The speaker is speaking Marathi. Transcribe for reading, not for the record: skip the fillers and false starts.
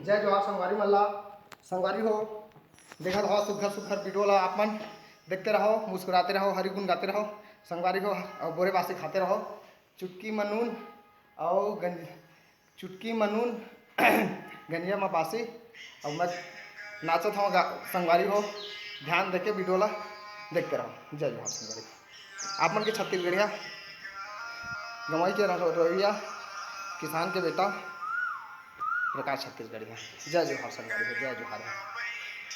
जय जोहार संगवारी मल्ला संगवारी हो देखा रहो सुघर सुघर वीडियो ला आप मन देखते रहो, मुस्कुराते रहो, हरि गुण गाते रहो संगवारी हो और बोरे बासी खाते रहो। चुटकी मनून और चुटकी मनून गंजिया में बासी और मैं नाचत हूँ संगवारी हो। ध्यान देके वीडियो ला देखते रहो। जय जोहार संगवारी। आप मन के छत्तीसगढ़िया गंवाई के रवैया किसान के बेटा प्रकाश छत्तीसगढ़िया। जय जोहार संगवारी हो, जय जोहार।